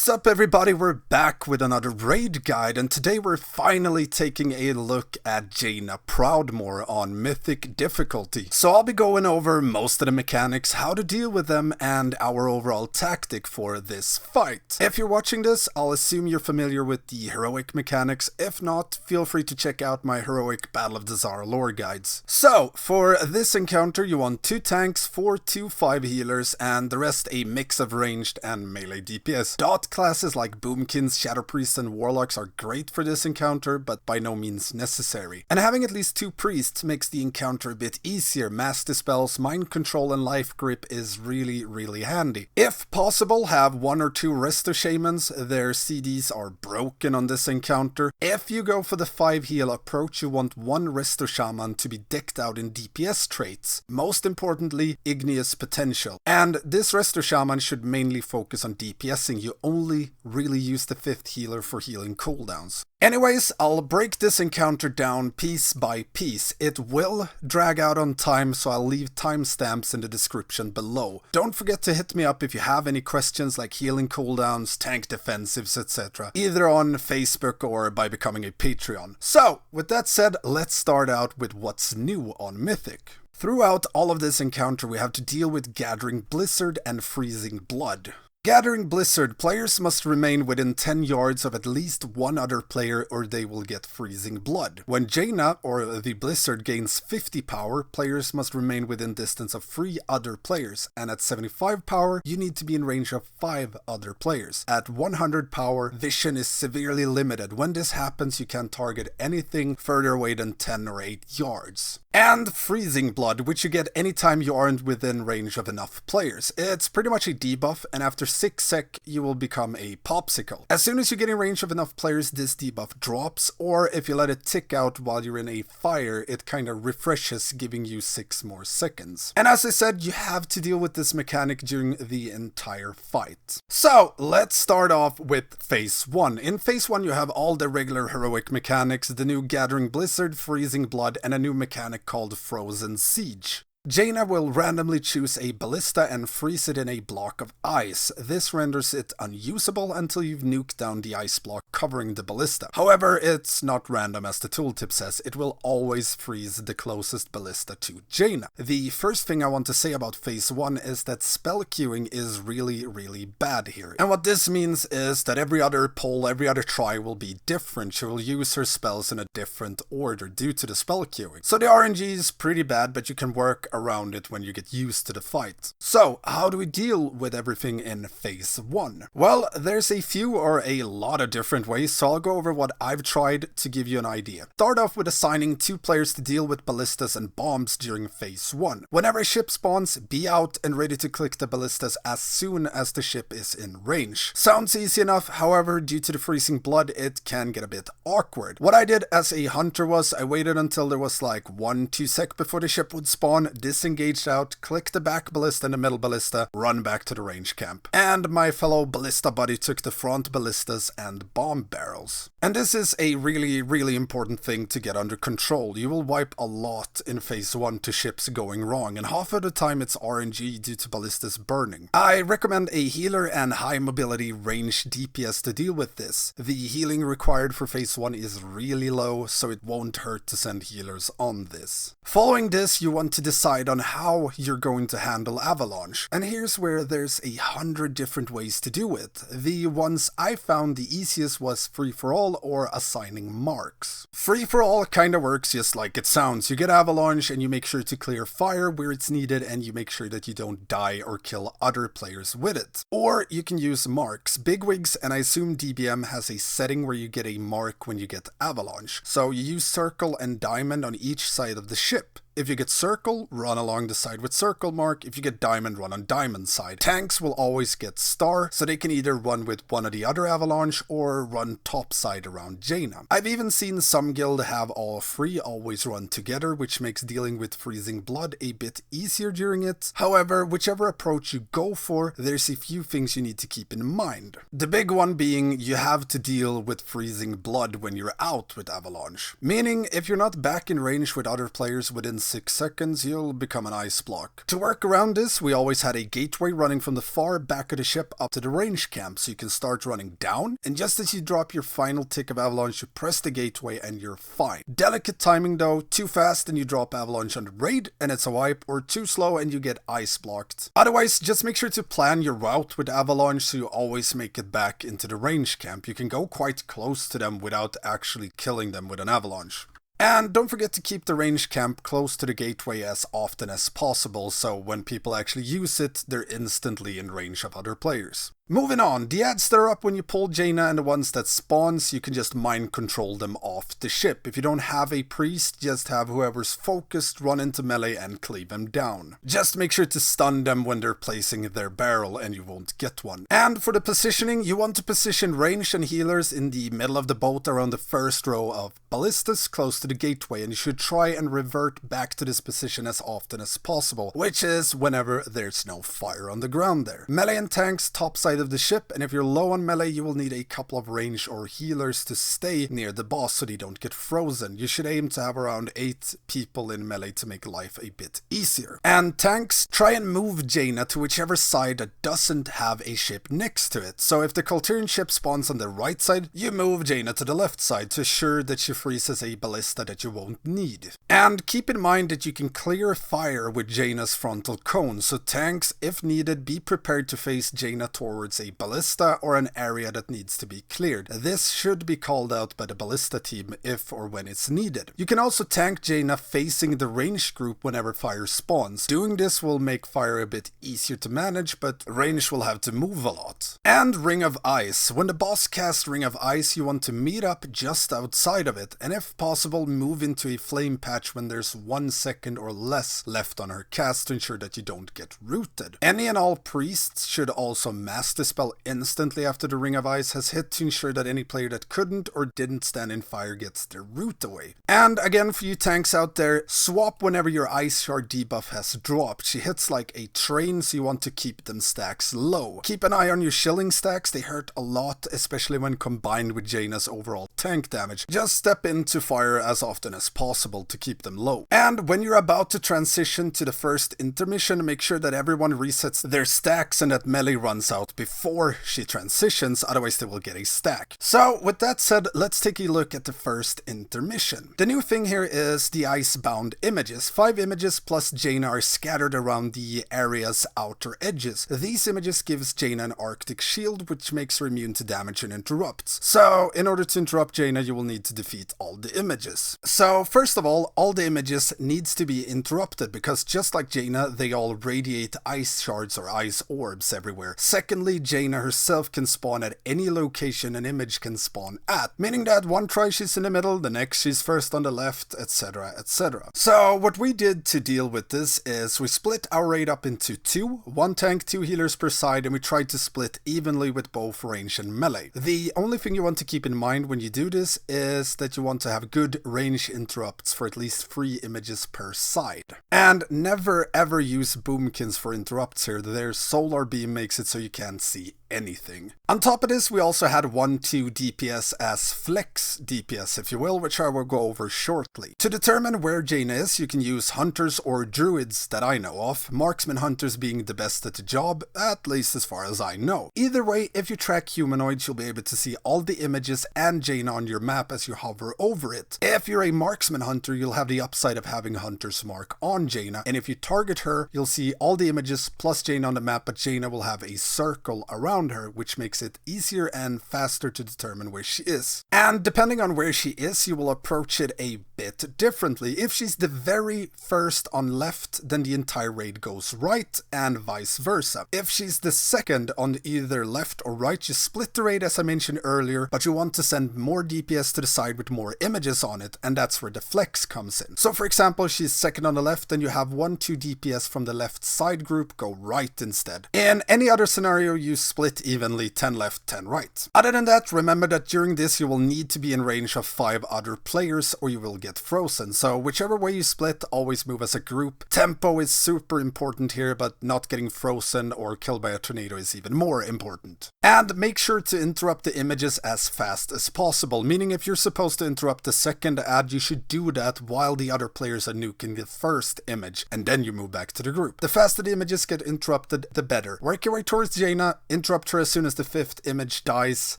What's up everybody, we're back with another raid guide, and today we're finally taking a look at Jaina Proudmoore on Mythic difficulty. So I'll be going over most of the mechanics, how to deal with them, and our overall tactic for this fight. If you're watching this, I'll assume you're familiar with the heroic mechanics. If not, feel free to check out my heroic Battle of Dazar'Alor guides. So, for this encounter you want 2 tanks, 4 2-5 healers, and the rest a mix of ranged and melee DPS. Dot classes like Boomkins, Shadow Priests, and Warlocks are great for this encounter, but by no means necessary. And having at least 2 priests makes the encounter a bit easier. Mass Dispels, Mind Control, and Life Grip is really handy. If possible, have 1 or 2 Resto Shamans. Their CDs are broken on this encounter. If you go for the 5 heal approach, you want 1 Resto Shaman to be decked out in DPS traits. Most importantly, Igneous Potential. And this Resto Shaman should mainly focus on DPSing. You only really use the 5th healer for healing cooldowns. Anyways, I'll break this encounter down piece by piece. It will drag out on time, so I'll leave timestamps in the description below. Don't forget to hit me up if you have any questions like healing cooldowns, tank defensives, etc. Either on Facebook or by becoming a Patreon. So, with that said, let's start out with what's new on Mythic. Throughout all of this encounter, we have to deal with Gathering Blizzard and Freezing Blood. Gathering Blizzard, players must remain within 10 yards of at least one other player or they will get Freezing Blood. When Jaina, or the Blizzard, gains 50 power, players must remain within distance of 3 other players, and at 75 power, you need to be in range of 5 other players. At 100 power, vision is severely limited. When this happens, you can target anything further away than 10 or 8 yards. And Freezing Blood, which you get anytime you aren't within range of enough players. It's pretty much a debuff, and after 6 sec, you will become a popsicle. As soon as you get in range of enough players, this debuff drops, or if you let it tick out while you're in a fire, it kinda refreshes, giving you 6 more seconds. And as I said, you have to deal with this mechanic during the entire fight. So, let's start off with Phase 1. In Phase 1, you have all the regular heroic mechanics, the new Gathering Blizzard, Freezing Blood, and a new mechanic called Frozen Siege. Jaina will randomly choose a ballista and freeze it in a block of ice. This renders it unusable until you've nuked down the ice block covering the ballista. However, it's not random as the tooltip says, it will always freeze the closest ballista to Jaina. The first thing I want to say about Phase 1 is that spell queuing is really bad here. And what this means is that every other pull, every other try will be different. She will use her spells in a different order due to the spell queuing. So the RNG is pretty bad, but you can work around it when you get used to the fight. So, how do we deal with everything in Phase 1? Well, there's a few or a lot of different ways, so I'll go over what I've tried to give you an idea. Start off with assigning 2 players to deal with ballistas and bombs during Phase 1. Whenever a ship spawns, be out and ready to click the ballistas as soon as the ship is in range. Sounds easy enough, however, due to the Freezing Blood, it can get a bit awkward. What I did as a hunter was, I waited until there was like 1-2 sec before the ship would spawn, disengaged out, click the back ballista and the middle ballista, run back to the range camp. And my fellow ballista buddy took the front ballistas and bomb barrels. And this is a really important thing to get under control. You will wipe a lot in Phase 1 to ships going wrong, and half of the time it's RNG due to ballistas burning. I recommend a healer and high mobility range DPS to deal with this. The healing required for Phase 1 is really low, so it won't hurt to send healers on this. Following this, you want to decide on how you're going to handle Avalanche. And here's where there's 100 different ways to do it. The ones I found the easiest was free-for-all or assigning marks. Free-for-all kinda works just like it sounds. You get Avalanche and you make sure to clear fire where it's needed, and you make sure that you don't die or kill other players with it. Or you can use marks. Bigwigs, and I assume DBM has a setting where you get a mark when you get Avalanche. So you use circle and diamond on each side of the ship. If you get circle, run along the side with circle mark. If you get diamond, run on diamond side. Tanks will always get star, so they can either run with one of the other avalanche or run top side around Jaina. I've even seen some guild have all 3 always run together, which makes dealing with Freezing Blood a bit easier during it. However, whichever approach you go for, there's a few things you need to keep in mind. The big one being you have to deal with Freezing Blood when you're out with avalanche. Meaning, if you're not back in range with other players within 6 seconds, you'll become an ice block. To work around this, we always had a gateway running from the far back of the ship up to the range camp, so you can start running down, and just as you drop your final tick of avalanche, you press the gateway and you're fine. Delicate timing though, too fast and you drop avalanche on the raid and it's a wipe, or too slow and you get ice blocked. Otherwise, just make sure to plan your route with avalanche so you always make it back into the range camp. You can go quite close to them without actually killing them with an avalanche. And don't forget to keep the range camp close to the gateway as often as possible, so when people actually use it, they're instantly in range of other players. Moving on, the ads that are up when you pull Jaina and the ones that spawns, you can just mind control them off the ship. If you don't have a priest, just have whoever's focused run into melee and cleave them down. Just make sure to stun them when they're placing their barrel and you won't get one. And for the positioning, you want to position ranged and healers in the middle of the boat around the first row of ballistas close to the gateway, and you should try and revert back to this position as often as possible, which is whenever there's no fire on the ground there. Melee and tanks topside of the ship, and if you're low on melee, you will need a couple of range or healers to stay near the boss so they don't get frozen. You should aim to have around 8 people in melee to make life a bit easier. And tanks, try and move Jaina to whichever side that doesn't have a ship next to it. So if the Colturian ship spawns on the right side, you move Jaina to the left side to assure that she freezes a ballista that you won't need. And keep in mind that you can clear fire with Jaina's frontal cone, so tanks, if needed, be prepared to face Jaina towards a ballista or an area that needs to be cleared. This should be called out by the ballista team if or when it's needed. You can also tank Jaina facing the ranged group whenever fire spawns. Doing this will make fire a bit easier to manage, but range will have to move a lot. And Ring of Ice. When the boss casts Ring of Ice, you want to meet up just outside of it, and if possible, move into a flame patch when there's 1 second or less left on her cast to ensure that you don't get rooted. Any and all priests should also master spell instantly after the Ring of Ice has hit to ensure that any player that couldn't or didn't stand in fire gets their root away. And again, for you tanks out there, swap whenever your Ice Shard debuff has dropped. She hits like a train, so you want to keep them stacks low. Keep an eye on your shilling stacks, they hurt a lot, especially when combined with Jaina's overall tank damage. Just step into fire as often as possible to keep them low. And when you're about to transition to the first intermission, make sure that everyone resets their stacks and that melee runs out before she transitions, otherwise they will get a stack. So with that said, let's take a look at the first intermission. The new thing here is the icebound images. 5 images plus Jaina are scattered around the area's outer edges. These images gives Jaina an Arctic shield, which makes her immune to damage and interrupts. So in order to interrupt Jaina, you will need to defeat all the images. So first of all the images needs to be interrupted, because just like Jaina, they all radiate ice shards or ice orbs everywhere. Secondly, Jaina herself can spawn at any location an image can spawn at, meaning that one try she's in the middle, the next she's first on the left, etc, etc. So what we did to deal with this is we split our raid up into 2, 1 tank, 2 healers per side, and we tried to split evenly with both range and melee. The only thing you want to keep in mind when you do this is that you want to have good range interrupts for at least 3 images per side. And never ever use boomkins for interrupts here. Their solar beam makes it so you can't see anything. On top of this, we also had 1-2 DPS as flex DPS, if you will, which I will go over shortly. To determine where Jaina is, you can use hunters or druids that I know of, marksman hunters being the best at the job, at least as far as I know. Either way, if you track humanoids, you'll be able to see all the images and Jaina on your map as you hover over it. If you're a marksman hunter, you'll have the upside of having hunter's mark on Jaina, and if you target her, you'll see all the images plus Jaina on the map, but Jaina will have a circle around her, which makes it easier and faster to determine where she is. And depending on where she is, you will approach it a bit differently. If she's the very first on left, then the entire raid goes right, and vice versa. If she's the second on either left or right, you split the raid as I mentioned earlier, but you want to send more DPS to the side with more images on it, and that's where the flex comes in. So for example, she's second on the left, then you have 1-2 DPS from the left side group go right instead. In any other scenario, you split evenly 10 left, 10 right. Other than that, remember that during this you will need to be in range of 5 other players or you will get frozen, so whichever way you split, always move as a group. Tempo is super important here, but not getting frozen or killed by a tornado is even more important. And make sure to interrupt the images as fast as possible, meaning if you're supposed to interrupt the second ad, you should do that while the other players are nuking the first image, and then you move back to the group. The faster the images get interrupted, the better. Work your way towards Jaina, interrupt her as soon as the 5th image dies,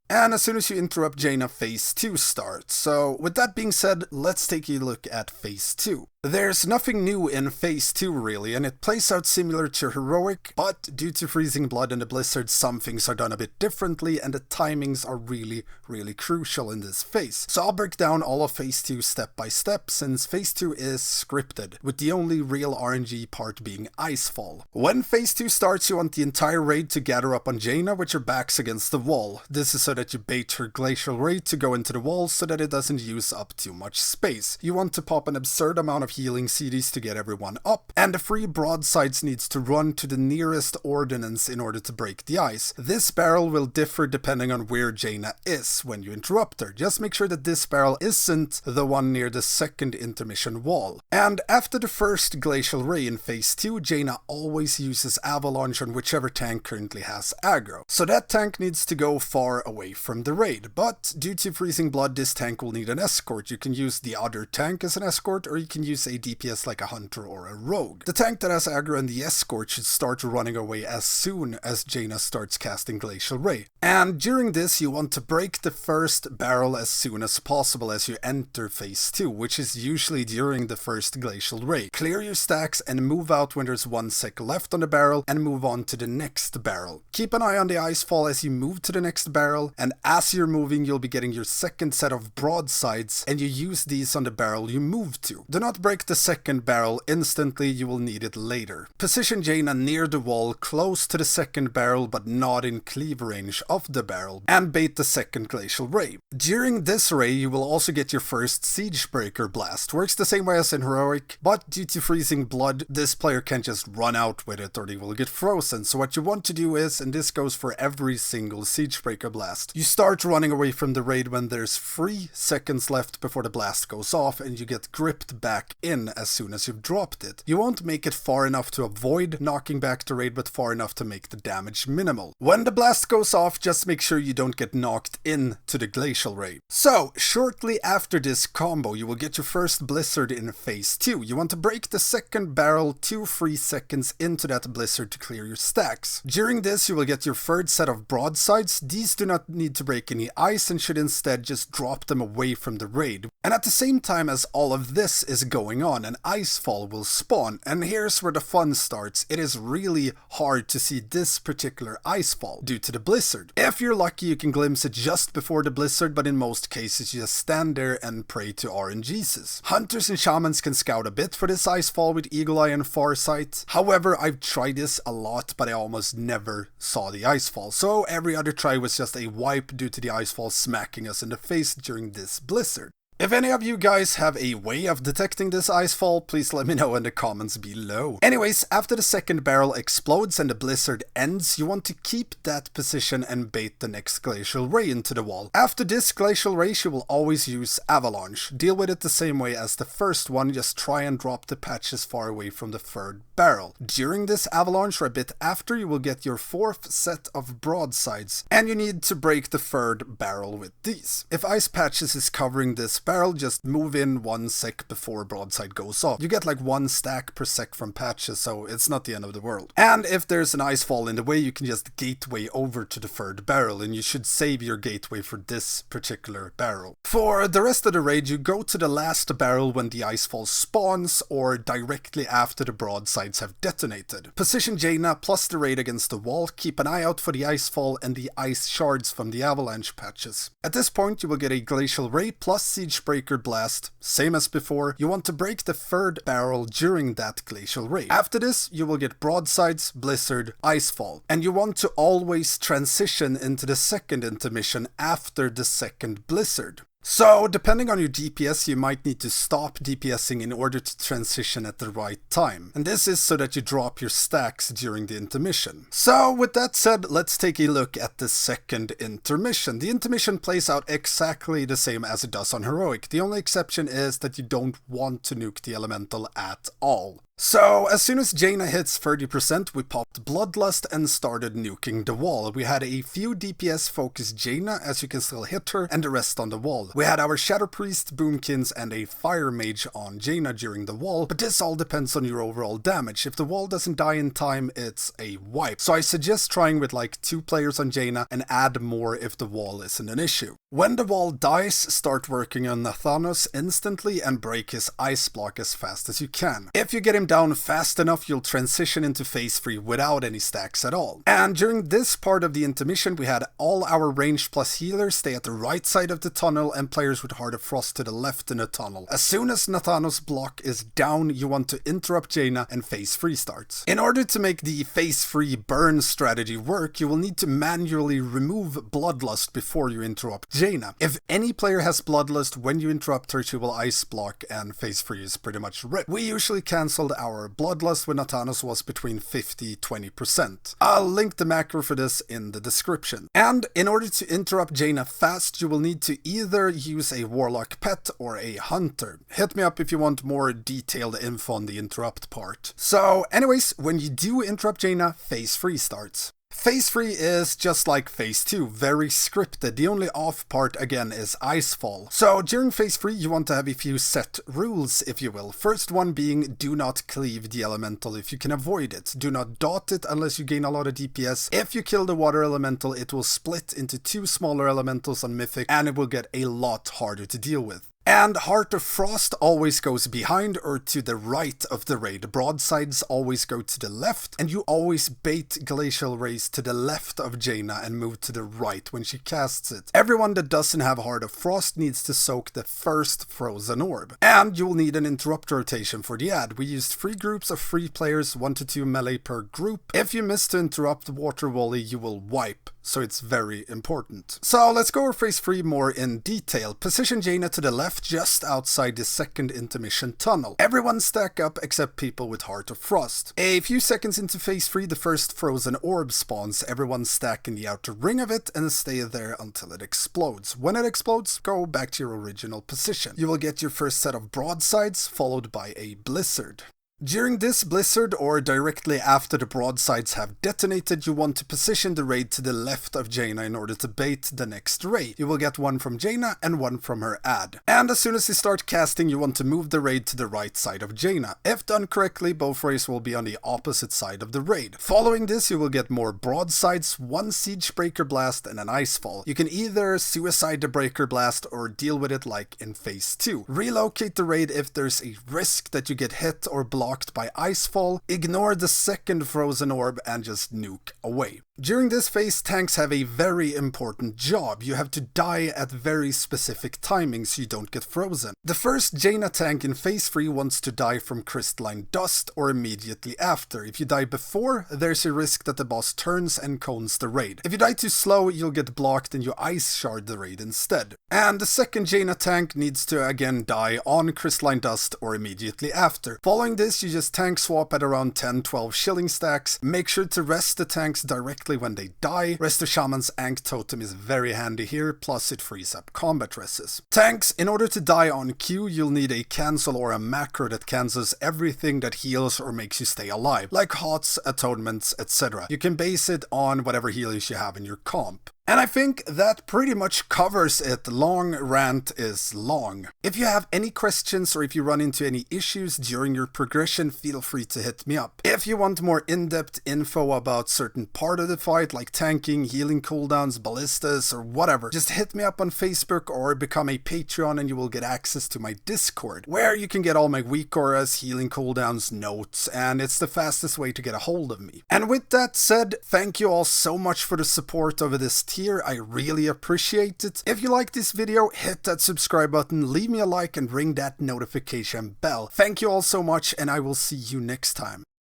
and as soon as you interrupt Jaina, phase 2 starts. So with that being said, let's take a look at phase 2. There's nothing new in phase 2 really, and it plays out similar to Heroic, but due to freezing blood and the blizzard, some things are done a bit differently, and the timings are really crucial in this phase. So I'll break down all of phase 2 step by step, since phase 2 is scripted, with the only real RNG part being Icefall. When phase 2 starts, you want the entire raid to gather up on Jaina with your backs against the wall. This is so that you bait her glacial raid to go into the wall so that it doesn't use up too much space. You want to pop an absurd amount of healing CDs to get everyone up, and the 3 broadsides needs to run to the nearest ordnance in order to break the ice. This barrel will differ depending on where Jaina is when you interrupt her. Just make sure that this barrel isn't the one near the second intermission wall. And after the first glacial ray in phase 2, Jaina always uses avalanche on whichever tank currently has aggro. So that tank needs to go far away from the raid, but due to freezing blood, this tank will need an escort. You can use the other tank as an escort, or you can use a DPS like a hunter or a rogue. The tank that has aggro and the escort should start running away as soon as Jaina starts casting Glacial Ray. And during this, you want to break the first barrel as soon as possible as you enter phase 2, which is usually during the first Glacial Ray. Clear your stacks and move out when there's 1 sec left on the barrel and move on to the next barrel. Keep an eye on the icefall as you move to the next barrel, and as you're moving, you'll be getting your second set of broadsides, and you use these on the barrel you move to. Do not break the second barrel instantly, you will need it later. Position Jaina near the wall, close to the second barrel but not in cleave range of the barrel, and bait the second Glacial Ray. During this ray, you will also get your first Siegebreaker blast. Works the same way as in Heroic, but due to freezing blood, this player can't just run out with it or they will get frozen. So what you want to do is, and this goes for every single Siegebreaker blast, you start running away from the raid when there's 3 seconds left before the blast goes off, and you get gripped back in as soon as you've dropped it. You won't make it far enough to avoid knocking back the raid, but far enough to make the damage minimal. When the blast goes off, just make sure you don't get knocked in to the Glacial Ray. So, shortly after this combo, you will get your first blizzard in phase 2. You want to break the second barrel 2-3 seconds into that blizzard to clear your stacks. During this, you will get your third set of broadsides. These do not need to break any ice and should instead just drop them away from the raid. And at the same time as all of this is going on, an icefall will spawn, and here's where the fun starts. It is really hard to see this particular icefall due to the blizzard. If you're lucky, you can glimpse it just before the blizzard, but in most cases you just stand there and pray to RNGs. Hunters and shamans can scout a bit for this icefall with Eagle Eye and Farsight. However, I've tried this a lot, but I almost never saw the icefall, so every other try was just a wipe due to the icefall smacking us in the face during this blizzard. If any of you guys have a way of detecting this icefall, please let me know in the comments below. Anyways, after the second barrel explodes and the blizzard ends, you want to keep that position and bait the next Glacial Ray into the wall. After this Glacial Ray, you will always use Avalanche. Deal with it the same way as the first one, just try and drop the patches far away from the third barrel. During this Avalanche, or a bit after, you will get your 4th set of broadsides, and you need to break the third barrel with these. If Ice Patches is covering this barrel, just move in 1 sec before broadside goes off. You get like 1 stack per sec from patches, so it's not the end of the world. And if there's an icefall in the way, you can just gateway over to the third barrel, and you should save your gateway for this particular barrel. For the rest of the raid, you go to the last barrel when the icefall spawns, or directly after the broadsides have detonated. Position Jaina plus the raid against the wall, keep an eye out for the icefall and the ice shards from the avalanche patches. At this point, you will get a Glacial Ray plus Siegebreaker blast. Same as before, you want to break the third barrel during that Glacial Ray. After this, you will get broadsides, blizzard, icefall, and you want to always transition into the second intermission after the second blizzard. So, depending on your DPS, you might need to stop DPSing in order to transition at the right time. And this is so that you drop your stacks during the intermission. So, with that said, let's take a look at the second intermission. The intermission plays out exactly the same as it does on Heroic. The only exception is that you don't want to nuke the elemental at all. So, as soon as Jaina hits 30%, we popped Bloodlust and started nuking the wall. We had a few DPS focused Jaina, as you can still hit her, and the rest on the wall. We had our Shadow Priest, Boomkins, and a Fire Mage on Jaina during the wall, but this all depends on your overall damage. If the wall doesn't die in time, it's a wipe. So I suggest trying with like 2 players on Jaina and add more if the wall isn't an issue. When the wall dies, start working on Nathanos instantly and break his ice block as fast as you can. If you get him down fast enough, you'll transition into phase 3 without any stacks at all. And during this part of the intermission, we had all our ranged plus healers stay at the right side of the tunnel and players with Heart of Frost to the left in the tunnel. As soon as Nathanos' block is down, you want to interrupt Jaina and phase 3 starts. In order to make the phase 3 burn strategy work, you will need to manually remove Bloodlust before you interrupt Jaina. If any player has Bloodlust, when you interrupt her, she will ice block and phase 3 is pretty much ripped. We usually cancelled our Bloodlust when Nathanos was between 50-20%. I'll link the macro for this in the description. And in order to interrupt Jaina fast, you will need to either use a Warlock pet or a Hunter. Hit me up if you want more detailed info on the interrupt part. So anyways, when you do interrupt Jaina, phase 3 starts. Phase 3 is just like phase 2, very scripted. The only off part again is Icefall. So during phase 3 you want to have a few set rules, if you will. First one being do not cleave the elemental if you can avoid it. Do not dot it unless you gain a lot of DPS. If you kill the water elemental, it will split into 2 smaller elementals on Mythic and it will get a lot harder to deal with. And Heart of Frost always goes behind or to the right of the raid. Broadsides always go to the left, and you always bait Glacial Rays to the left of Jaina and move to the right when she casts it. Everyone that doesn't have Heart of Frost needs to soak the first Frozen Orb. And you'll need an interrupt rotation for the ad. We used 3 groups of 3 players, 1 to 2 melee per group. If you miss to interrupt Water Volley, you will wipe. So it's very important. So let's go over phase 3 more in detail. Position Jaina to the left just outside the second intermission tunnel. Everyone stack up except people with Heart of Frost. A few seconds into phase 3, the first Frozen Orb spawns. Everyone stack in the outer ring of it and stay there until it explodes. When it explodes, go back to your original position. You will get your first set of broadsides followed by a blizzard. During this blizzard, or directly after the broadsides have detonated, you want to position the raid to the left of Jaina in order to bait the next ray. You will get one from Jaina and one from her ad. And as soon as you start casting, you want to move the raid to the right side of Jaina. If done correctly, both rays will be on the opposite side of the raid. Following this, you will get more broadsides, 1 Siege Breaker Blast, and an Icefall. You can either suicide the Breaker Blast or deal with it like in phase 2. Relocate the raid if there's a risk that you get hit or blocked by Icefall, ignore the second Frozen Orb and just nuke away. During this phase, tanks have a very important job. You have to die at very specific timings so you don't get frozen. The first Jaina tank in phase 3 wants to die from crystalline dust or immediately after. If you die before, there's a risk that the boss turns and cones the raid. If you die too slow, you'll get blocked and you ice shard the raid instead. And the second Jaina tank needs to again die on crystalline dust or immediately after. Following this, you just tank swap at around 10-12 shilling stacks. Make sure to rest the tanks directly when they die. Rest the Shaman's Ankh Totem is very handy here, plus it frees up combat reses. Tanks, in order to die on cue, you'll need a cancelaura macro that cancels everything that heals or makes you stay alive, like hots, atonements, etc. You can base it on whatever healers you have in your comp. And I think that pretty much covers it. Long rant is long. If you have any questions or if you run into any issues during your progression, feel free to hit me up. If you want more in-depth info about certain part of the fight, like tanking, healing cooldowns, ballistas, or whatever, just hit me up on Facebook or become a Patreon and you will get access to my Discord, where you can get all my weak auras, healing cooldowns, notes, and it's the fastest way to get a hold of me. And with that said, thank you all so much for the support over this here. I really appreciate it. If you like this video, hit that subscribe button, leave me a like, and ring that notification bell. Thank you all so much, and I will see you next time.